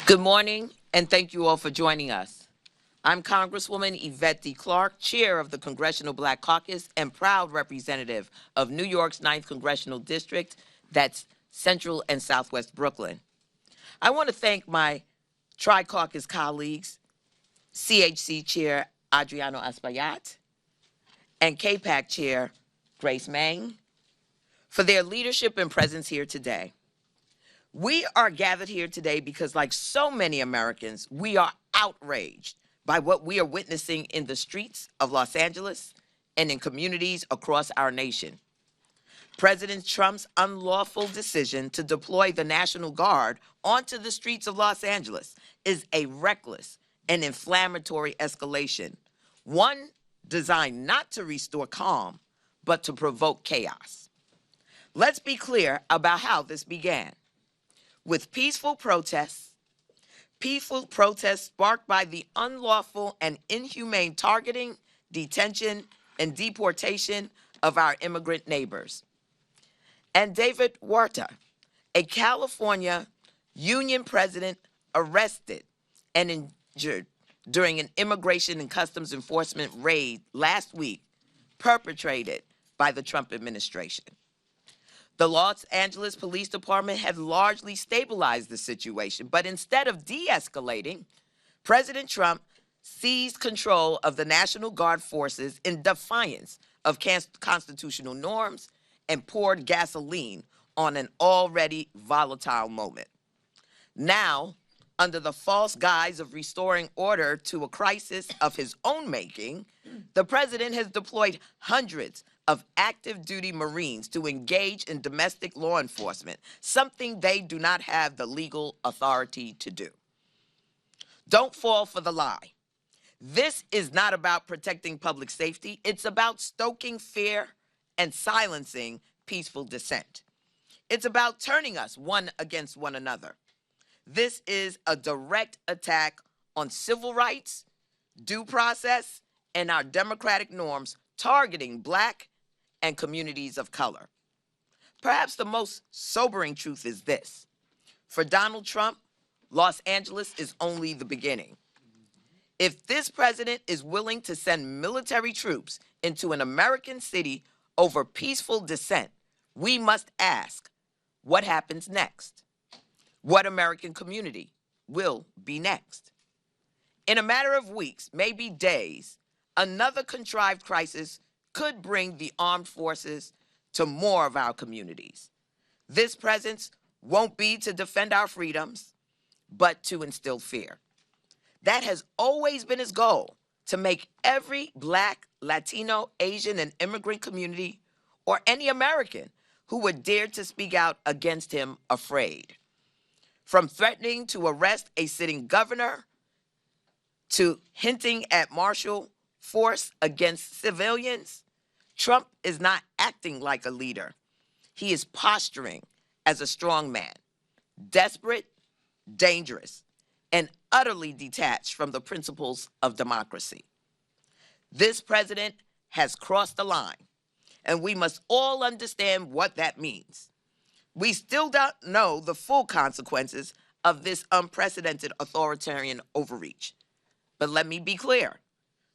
Good morning, and thank you all for joining us. I'm Congresswoman Yvette D. Clarke, Chair of the Congressional Black Caucus and proud representative of New York's 9th Congressional District, that's Central and Southwest Brooklyn. I want to thank my Tri-Caucus colleagues, CHC Chair Adriano Espaillat and KPAC Chair Grace Meng, for their leadership and presence here today. We are gathered here today because, like so many Americans, we are outraged by what we are witnessing in the streets of Los Angeles and in communities across our nation. President Trump's unlawful decision to deploy the National Guard onto the streets of Los Angeles is a reckless and inflammatory escalation, one designed not to restore calm, but to provoke chaos. Let's be clear about how this began. With peaceful protests sparked by the unlawful and inhumane targeting, detention, and deportation of our immigrant neighbors. And David Huerta, a California union president arrested and injured during an immigration and customs enforcement raid last week perpetrated by the Trump administration. The Los Angeles Police Department had largely stabilized the situation, but instead of de-escalating, President Trump seized control of the National Guard forces in defiance of constitutional norms and poured gasoline on an already volatile moment. Now, under the false guise of restoring order to a crisis of his own making, the president has deployed hundreds of active duty Marines to engage in domestic law enforcement, something they do not have the legal authority to do. Don't fall for the lie. This is not about protecting public safety. It's about stoking fear and silencing peaceful dissent. It's about turning us one against one another. This is a direct attack on civil rights, due process, and our democratic norms, targeting Black and communities of color. Perhaps the most sobering truth is this. For Donald Trump, Los Angeles is only the beginning. If this president is willing to send military troops into an American city over peaceful dissent, we must ask, what happens next? What American community will be next? In a matter of weeks, maybe days, another contrived crisis could bring the armed forces to more of our communities. This presence won't be to defend our freedoms, but to instill fear. That has always been his goal, to make every Black, Latino, Asian, and immigrant community, or any American who would dare to speak out against him, afraid. From threatening to arrest a sitting governor to hinting at martial force against civilians, Trump is not acting like a leader. He is posturing as a strong man, desperate, dangerous, and utterly detached from the principles of democracy. This president has crossed the line, and we must all understand what that means. We still don't know the full consequences of this unprecedented authoritarian overreach. But let me be clear.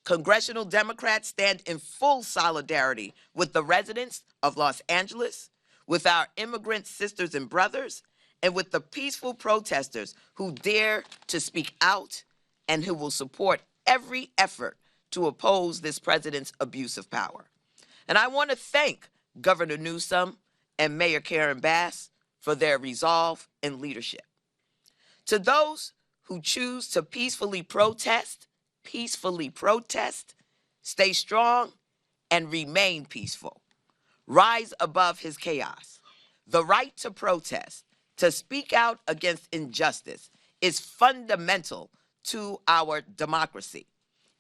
Congressional Democrats stand in full solidarity with the residents of Los Angeles, with our immigrant sisters and brothers, and with the peaceful protesters who dare to speak out and who will support every effort to oppose this president's abuse of power. And I want to thank Governor Newsom and Mayor Karen Bass for their resolve and leadership. To those who choose to peacefully protest, stay strong, and remain peaceful. Rise above his chaos. The right to protest, to speak out against injustice, is fundamental to our democracy.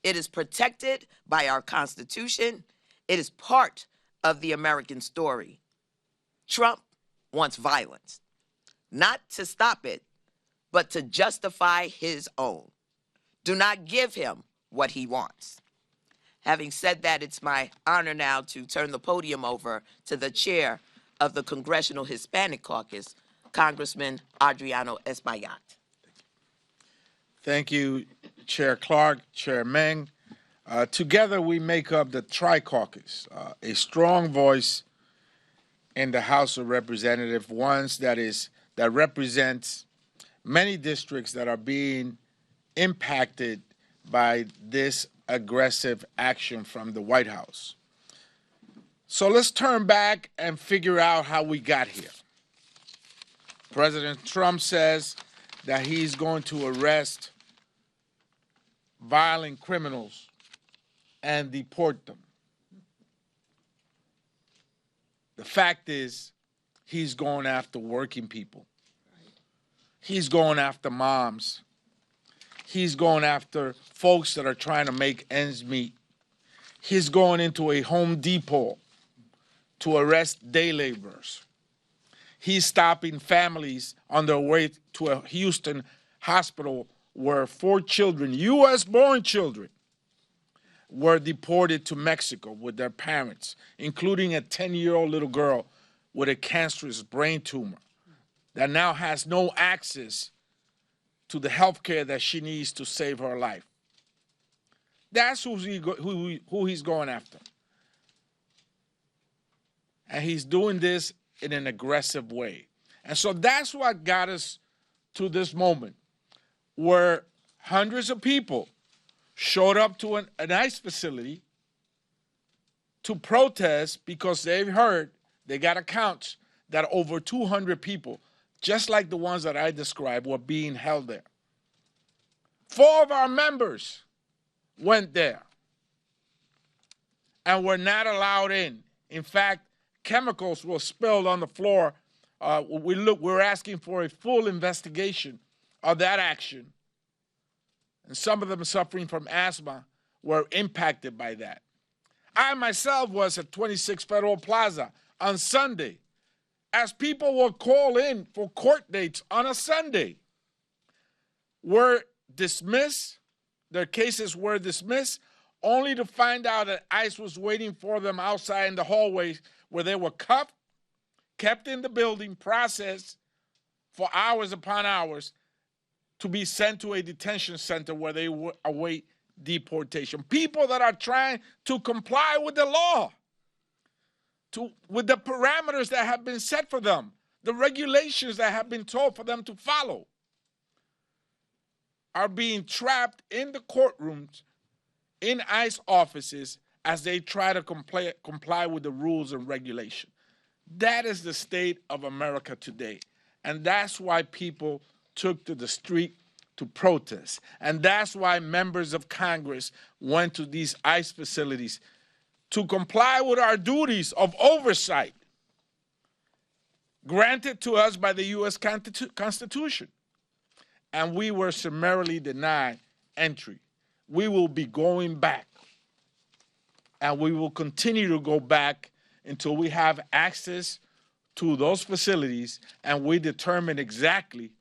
It is protected by our Constitution. It is part of the American story. Trump wants violence, not to stop it, but to justify his own. Do not give him what he wants. Having said that, it's my honor now to turn the podium over to the chair of the Congressional Hispanic Caucus, Congressman Adriano Espaillat. Thank you, Chair Clark, Chair Meng. Together we make up the Caucus, a strong voice in the House of Representatives, that represents many districts that are being impacted by this aggressive action from the White House. So let's turn back and figure out how we got here. President Trump says that he's going to arrest violent criminals and deport them. The fact is, he's going after working people. He's going after moms. He's going after folks that are trying to make ends meet. He's going into a Home Depot to arrest day laborers. He's stopping families on their way to a Houston hospital where 4 children, U.S.-born children, were deported to Mexico with their parents, including a 10-year-old little girl with a cancerous brain tumor that now has no access to the health care that she needs to save her life. That's who he's going after. And he's doing this in an aggressive way. And so that's what got us to this moment where hundreds of people showed up to an ICE facility to protest because they got accounts that over 200 people, just like the ones that I described, were being held there. 4 of our members went there and were not allowed in. In fact, chemicals were spilled on the floor. We're asking for a full investigation of that action. And some of them suffering from asthma were impacted by that. I myself was at 26 Federal Plaza on Sunday as people will call in for court dates on a Sunday. Were dismissed, their cases were dismissed, only to find out that ICE was waiting for them outside in the hallways where they were cuffed, kept in the building, processed for hours upon hours to be sent to a detention center where they await deportation. People that are trying to comply with the law, with the parameters that have been set for them, the regulations that have been told for them to follow, are being trapped in the courtrooms, in ICE offices, as they try to comply with the rules and regulation. That is the state of America today. And that's why people took to the street to protest. And that's why members of Congress went to these ICE facilities to comply with our duties of oversight granted to us by the U.S. Constitution. And we were summarily denied entry. We will be going back. And we will continue to go back until we have access to those facilities and we determine exactly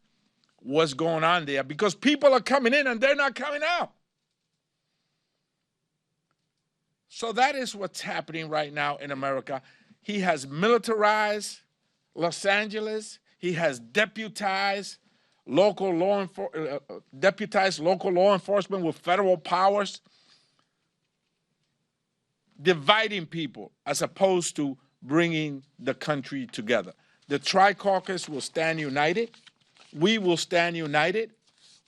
what's going on there, because people are coming in and they're not coming out. So that is what's happening right now in America. He has militarized Los Angeles. He has deputized local law enforcement with federal powers, dividing people as opposed to bringing the country together. The Caucus will stand united. We will stand united.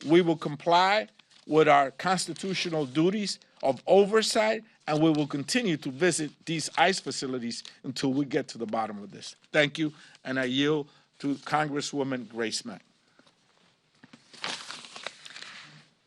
We will comply with our constitutional duties of oversight, and we will continue to visit these ICE facilities until we get to the bottom of this. Thank you, and I yield to Congresswoman Grace Meng.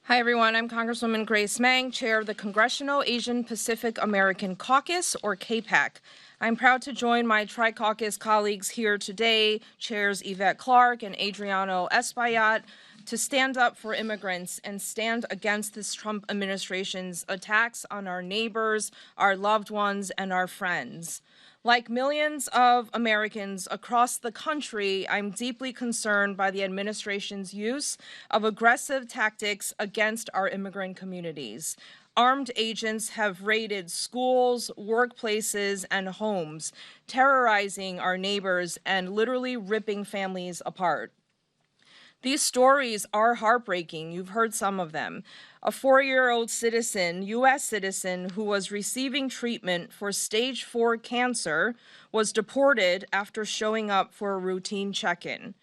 Hi, everyone. I'm Congresswoman Grace Meng, chair of the Congressional Asian Pacific American Caucus, or KPAC. I'm proud to join my Tri-Caucus colleagues here today, chairs Yvette Clark and Adriano Espaillat, to stand up for immigrants and stand against this Trump administration's attacks on our neighbors, our loved ones, and our friends. Like millions of Americans across the country, I'm deeply concerned by the administration's use of aggressive tactics against our immigrant communities. Armed agents have raided schools, workplaces, and homes, terrorizing our neighbors and literally ripping families apart. These stories are heartbreaking. You've heard some of them. A 4-year-old citizen, U.S. citizen, who was receiving treatment for stage 4 cancer was deported after showing up for a routine check-in.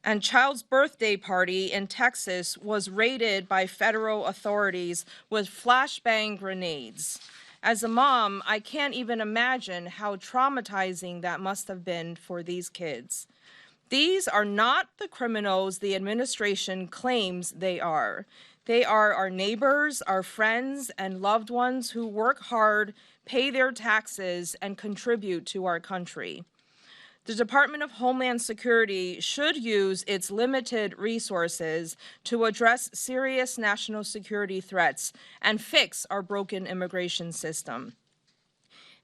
And child's birthday party in Texas was raided by federal authorities with flashbang grenades. As a mom, I can't even imagine how traumatizing that must have been for these kids. These are not the criminals the administration claims they are. They are our neighbors, our friends, and loved ones who work hard, pay their taxes, and contribute to our country. The Department of Homeland Security should use its limited resources to address serious national security threats and fix our broken immigration system.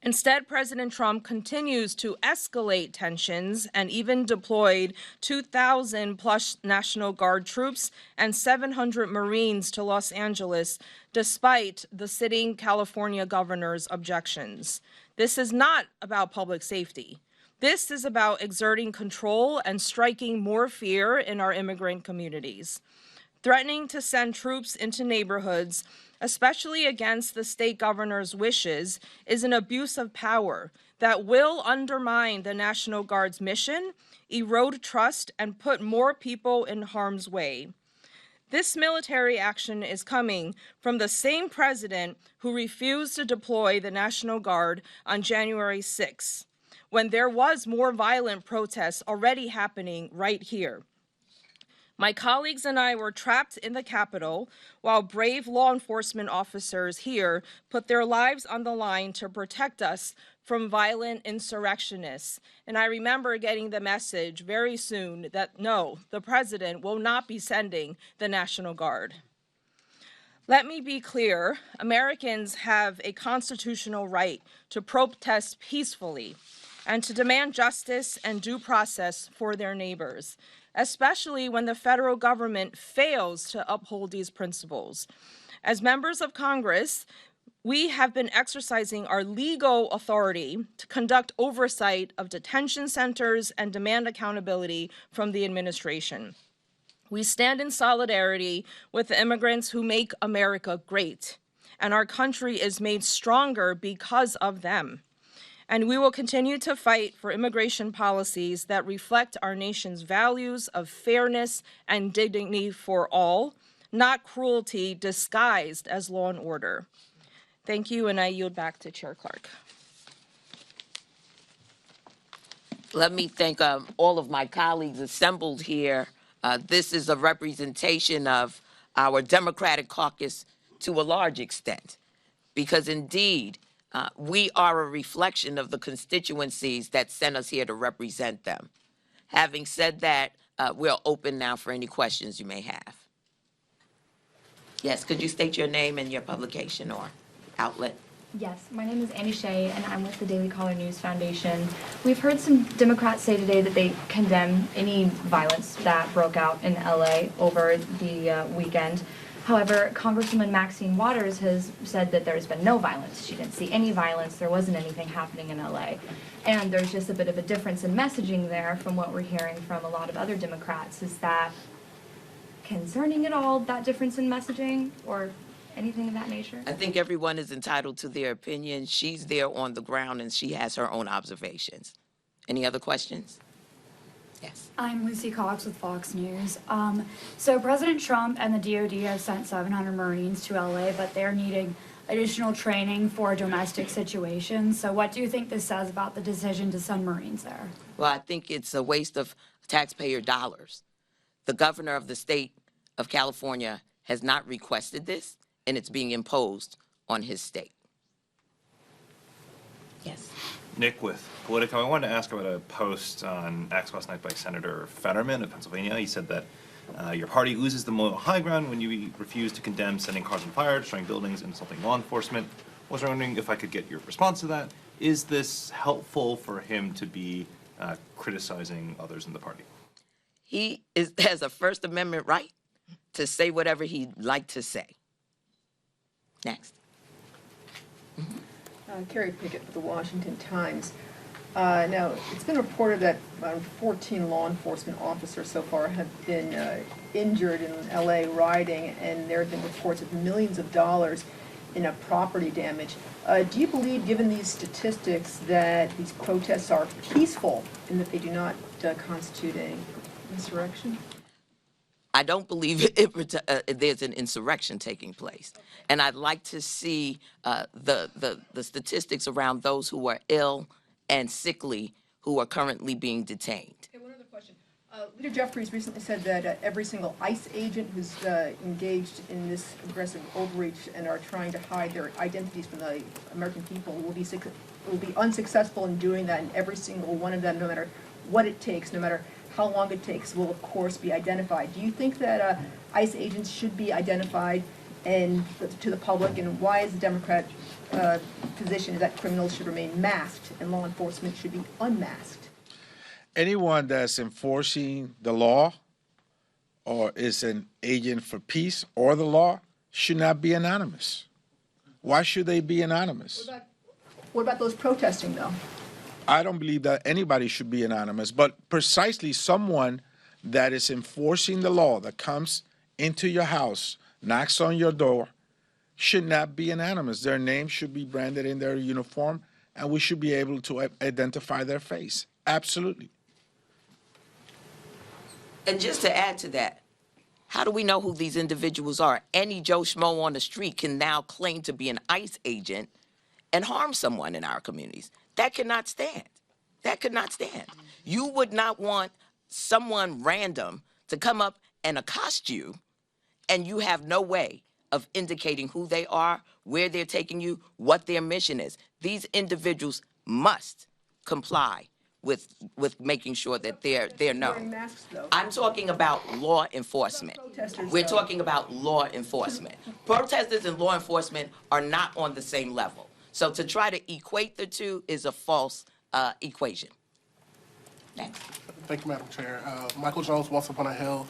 Instead, President Trump continues to escalate tensions and even deployed 2,000 plus National Guard troops and 700 Marines to Los Angeles, despite the sitting California governor's objections. This is not about public safety. This is about exerting control and striking more fear in our immigrant communities. Threatening to send troops into neighborhoods, especially against the state governor's wishes, is an abuse of power that will undermine the National Guard's mission, erode trust, and put more people in harm's way. This military action is coming from the same president who refused to deploy the National Guard on January 6th, when there was more violent protests already happening right here. My colleagues and I were trapped in the Capitol while brave law enforcement officers here put their lives on the line to protect us from violent insurrectionists. And I remember getting the message very soon that no, the president will not be sending the National Guard. Let me be clear, Americans have a constitutional right to protest peacefully and to demand justice and due process for their neighbors, especially when the federal government fails to uphold these principles. As members of Congress, we have been exercising our legal authority to conduct oversight of detention centers and demand accountability from the administration. We stand in solidarity with the immigrants who make America great, and our country is made stronger because of them. And we will continue to fight for immigration policies that reflect our nation's values of fairness and dignity for all, not cruelty disguised as law and order. Thank you, and I yield back to Chair Clark. Let me thank all of my colleagues assembled here. This is a representation of our Democratic caucus to a large extent, because indeed, we are a reflection of the constituencies that sent us here to represent them. Having said that, we're open now for any questions you may have. Yes, could you state your name and your publication or outlet? Yes, my name is Annie Shea, and I'm with the Daily Caller News Foundation. We've heard some Democrats say today that they condemn any violence that broke out in L.A. over the weekend. However, Congresswoman Maxine Waters has said that there's been no violence. She didn't see any violence. There wasn't anything happening in L.A. And there's just a bit of a difference in messaging there from what we're hearing from a lot of other Democrats. Is that concerning at all, that difference in messaging, or anything of that nature? I think everyone is entitled to their opinion. She's there on the ground and she has her own observations. Any other questions? Yes. I'm Lucy Cox with Fox News. So President Trump and the DOD have sent 700 Marines to LA, but they're needing additional training for domestic situations. So what do you think this says about the decision to send Marines there? Well, I think it's a waste of taxpayer dollars. The governor of the state of California has not requested this, and it's being imposed on his state. Yes. Nick with Politico. I wanted to ask about a post on X last night by Senator Fetterman of Pennsylvania. He said that your party loses the moral high ground when you refuse to condemn setting cars on fire, destroying buildings, and insulting law enforcement. I was wondering if I could get your response to that. Is this helpful for him to be criticizing others in the party? He has a First Amendment right to say whatever he'd like to say. Next. Carrie Pickett for the Washington Times. Now, it's been reported that 14 law enforcement officers so far have been injured in L.A. rioting, and there have been reports of millions of dollars in property damage. Do you believe, given these statistics, that these protests are peaceful and that they do not constitute an insurrection? I don't believe there's an insurrection taking place. And I'd like to see the statistics around those who are ill and sickly who are currently being detained. Okay, one other question. Leader Jeffries recently said that every single ICE agent who's engaged in this aggressive overreach and are trying to hide their identities from the American people will be unsuccessful in doing that, and every single one of them, no matter what it takes, no matter how long it takes, will of course be identified. Do you think that ICE agents should be identified and to the public, and why is the Democrat position that criminals should remain masked and law enforcement should be unmasked? Anyone that's enforcing the law or is an agent for peace or the law should not be anonymous. Why should they be anonymous? What about those protesting, though? I don't believe that anybody should be anonymous, but precisely someone that is enforcing the law, that comes into your house, knocks on your door, should not be anonymous. Their name should be branded in their uniform, and we should be able to identify their face. Absolutely. And just to add to that, how do we know who these individuals are? Any Joe Schmo on the street can now claim to be an ICE agent and harm someone in our communities. That cannot stand. That could not stand. You would not want someone random to come up and accost you, and you have no way of indicating who they are, where they're taking you, what their mission is. These individuals must comply with making sure that they're known. Masks, though. I'm talking about law enforcement. We're talking about law enforcement. Protesters and law enforcement are not on the same level. So to try to equate the two is a false equation. Next. Thank you, Madam Chair. Michael Jones, Once Upon a Hill.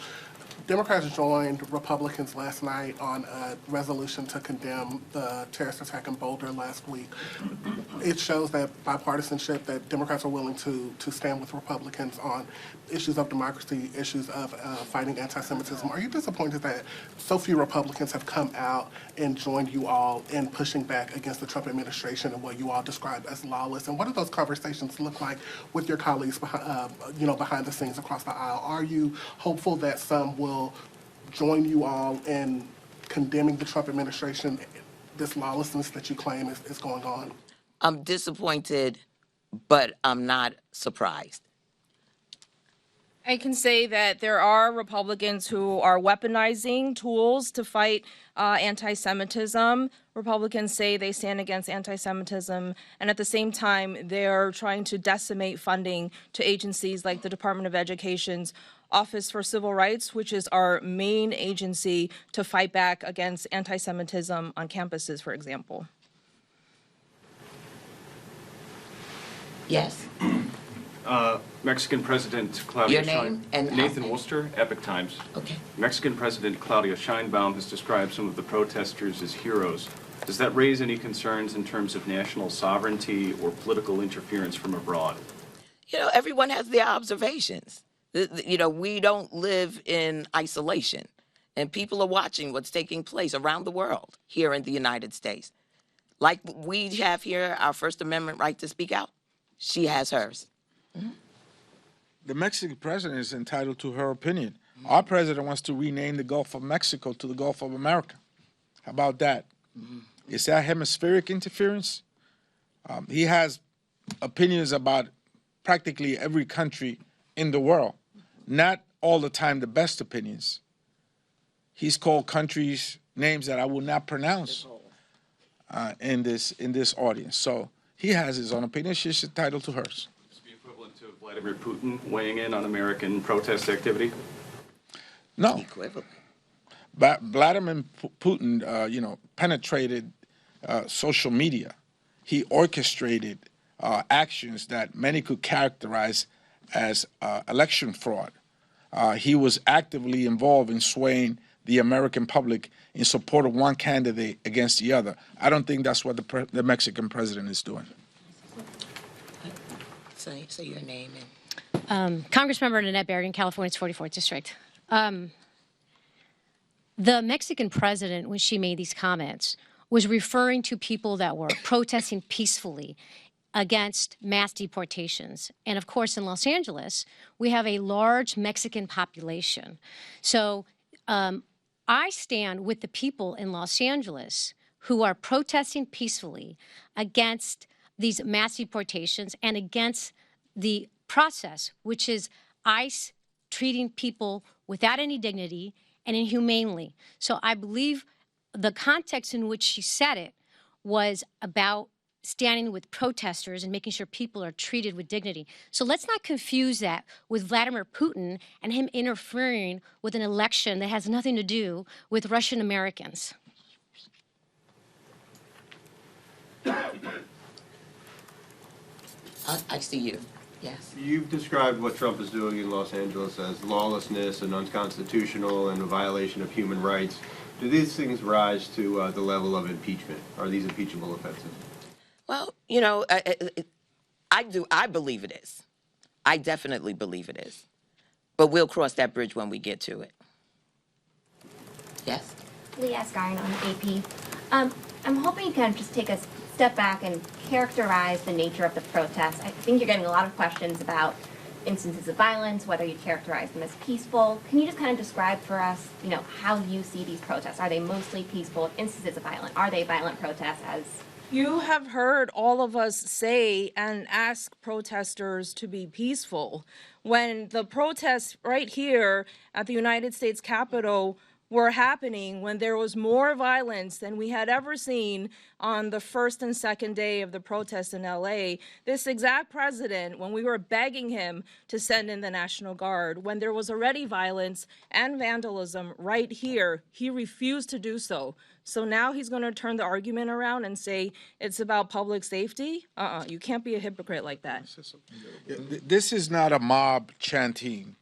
Democrats joined Republicans last night on a resolution to condemn the terrorist attack in Boulder last week. It shows that bipartisanship, that Democrats are willing to stand with Republicans on issues of democracy, issues of fighting anti-Semitism. Are you disappointed that so few Republicans have come out and joined you all in pushing back against the Trump administration and what you all describe as lawless? And what do those conversations look like with your colleagues behind the scenes across the aisle? Are you hopeful that some will join you all in condemning the Trump administration, this lawlessness that you claim is going on? I'm disappointed, but I'm not surprised. I can say that there are Republicans who are weaponizing tools to fight anti-Semitism. Republicans say they stand against anti-Semitism, and at the same time, they're trying to decimate funding to agencies like the Department of Education's Office for Civil Rights, which is our main agency to fight back against anti-Semitism on campuses, for example. Yes. Mexican President Claudia Your name and Nathan Worcester, Epic Times. Okay. Mexican President Claudia Sheinbaum has described some of the protesters as heroes. Does that raise any concerns in terms of national sovereignty or political interference from abroad? You know, everyone has their observations. You know, we don't live in isolation, and people are watching what's taking place around the world here in the United States. Like we have here our First Amendment right to speak out, she has hers. Mm-hmm. The Mexican president is entitled to her opinion. Mm-hmm. Our president wants to rename the Gulf of Mexico to the Gulf of America. How about that? Mm-hmm. Is that hemispheric interference? He has opinions about practically every country in the world. Not all the time the best opinions. He's called countries names that I will not pronounce in this audience. So he has his own opinion. She's entitled to hers. Is it equivalent to Vladimir Putin weighing in on American protest activity? No. Equivalent. Vladimir Putin, penetrated social media. He orchestrated actions that many could characterize as election fraud. He was actively involved in swaying the American public in support of one candidate against the other. I don't think that's what the Mexican president is doing. say your name. Congressmember Nanette Berrigan, California's 44th District. The Mexican president, when she made these comments, was referring to people that were protesting peacefully against mass deportations. And of course, in Los Angeles, we have a large Mexican population. So I stand with the people in Los Angeles who are protesting peacefully against these mass deportations and against the process, which is ICE treating people without any dignity and inhumanely. So I believe the context in which she said it was about standing with protesters and making sure people are treated with dignity. So let's not confuse that with Vladimir Putin and him interfering with an election that has nothing to do with Russian Americans. I see you. Yes. You've described what Trump is doing in Los Angeles as lawlessness and unconstitutional and a violation of human rights. Do these things rise to the level of impeachment? Are these impeachable offenses? Well, you know, I do. I believe it is. I definitely believe it is. But we'll cross that bridge when we get to it. Yes? Lee Asgarn on AP. I'm hoping you can just take a step back and characterize the nature of the protests. I think you're getting a lot of questions about instances of violence, whether you characterize them as peaceful. Can you just kind of describe for us, you know, how you see these protests? Are they mostly peaceful instances of violence? Are they violent protests as... You have heard all of us say and ask protesters to be peaceful. When the protests right here at the United States Capitol were happening, when there was more violence than we had ever seen on the first and second day of the protests in L.A., this exact president, when we were begging him to send in the National Guard, when there was already violence and vandalism right here, he refused to do so. So now he's going to turn the argument around and say it's about public safety? You can't be a hypocrite like that. This is not a mob chanting,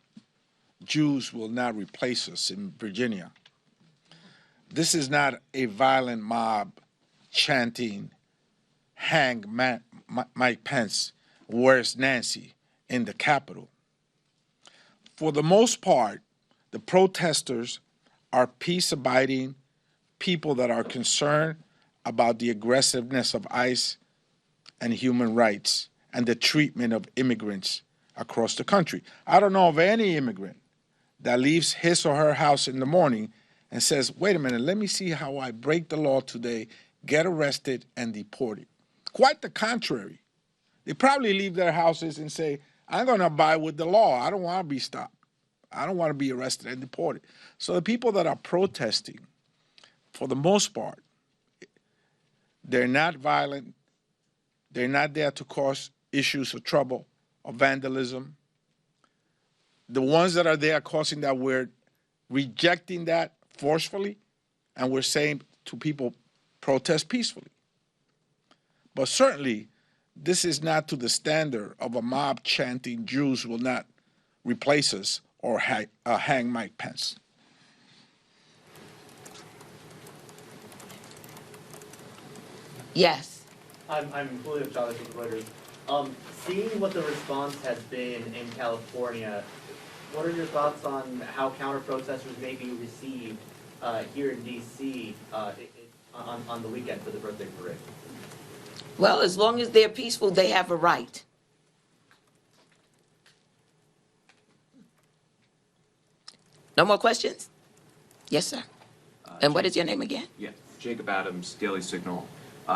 Jews will not replace us in Virginia. This is not a violent mob chanting, hang Mike Pence, where's Nancy, in the Capitol. For the most part, the protesters are peace-abiding people that are concerned about the aggressiveness of ICE and human rights and the treatment of immigrants across the country. I don't know of any immigrant that leaves his or her house in the morning and says, wait a minute, let me see how I break the law today, get arrested, and deported. Quite the contrary. They probably leave their houses and say, I'm going to abide with the law. I don't want to be stopped. I don't want to be arrested and deported. So the people that are protesting, for the most part, they're not violent. They're not there to cause issues of trouble or vandalism. The ones that are there causing that, we're rejecting that forcefully, and we're saying to people, protest peacefully. But certainly, this is not to the standard of a mob chanting, Jews will not replace us, or hang Mike Pence. Yes. I'm Julio Chavez with Reuters. Seeing what the response has been in California, what are your thoughts on how counter-protesters may be received here in D.C. On the weekend for the birthday parade? Well, as long as they're peaceful, they have a right. No more questions? Yes, sir. And what is your name again? Yeah, Jacob Adams, Daily Signal.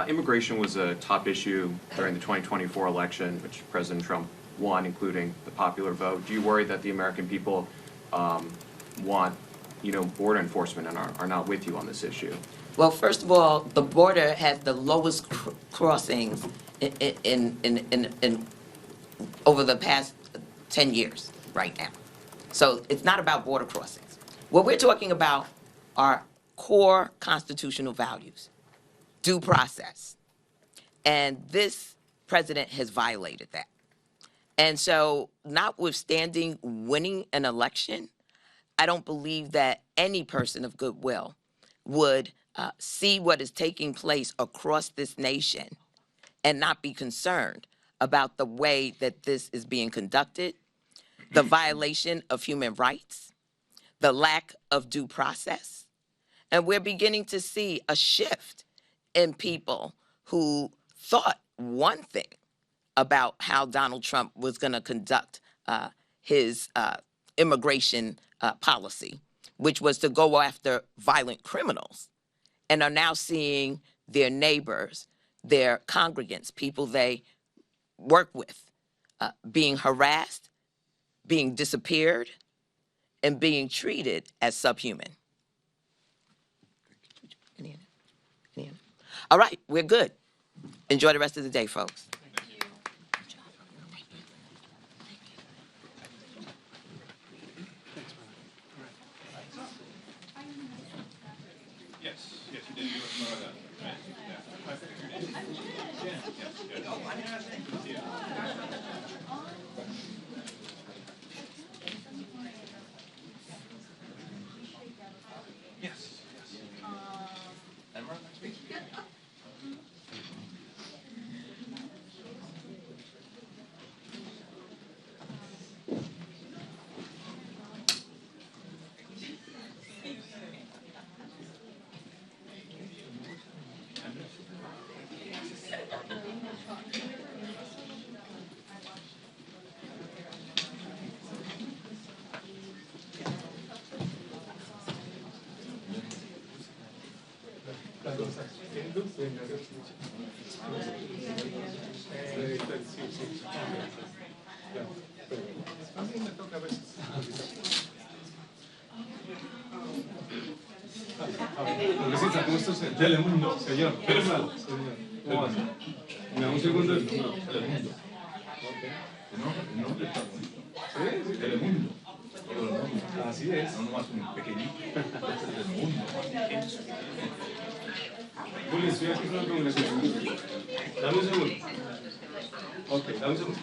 Immigration was a top issue during the 2024 election, which President Trump won, including the popular vote. Do you worry that the American people want, border enforcement and are not with you on this issue? Well, first of all, the border has the lowest crossings in over the past 10 years right now. So it's not about border crossings. What we're talking about are core constitutional values, due process. And this president has violated that. And so, notwithstanding winning an election, I don't believe that any person of goodwill would see what is taking place across this nation and not be concerned about the way that this is being conducted, the violation of human rights, the lack of due process. And we're beginning to see a shift in people who thought one thing about how Donald Trump was going to conduct his immigration policy, which was to go after violent criminals, and are now seeing their neighbors, their congregants, people they work with, being harassed, being disappeared, and being treated as subhuman. All right, we're good. Enjoy the rest of the day, folks. Yes, you did. You were smart about that, right? Yeah. I figured you did. Yes, yes. And we're next week. Telemundo, señor. Señor. ¿Cómo anda? Me da un segundo el número. Telemundo. El nombre está bonito. Sí, Telemundo. Así es. No nomás un pequeñito. Telemundo. Juli, estoy aquí con el Congreso. Dame un segundo. Ok, dame un segundo.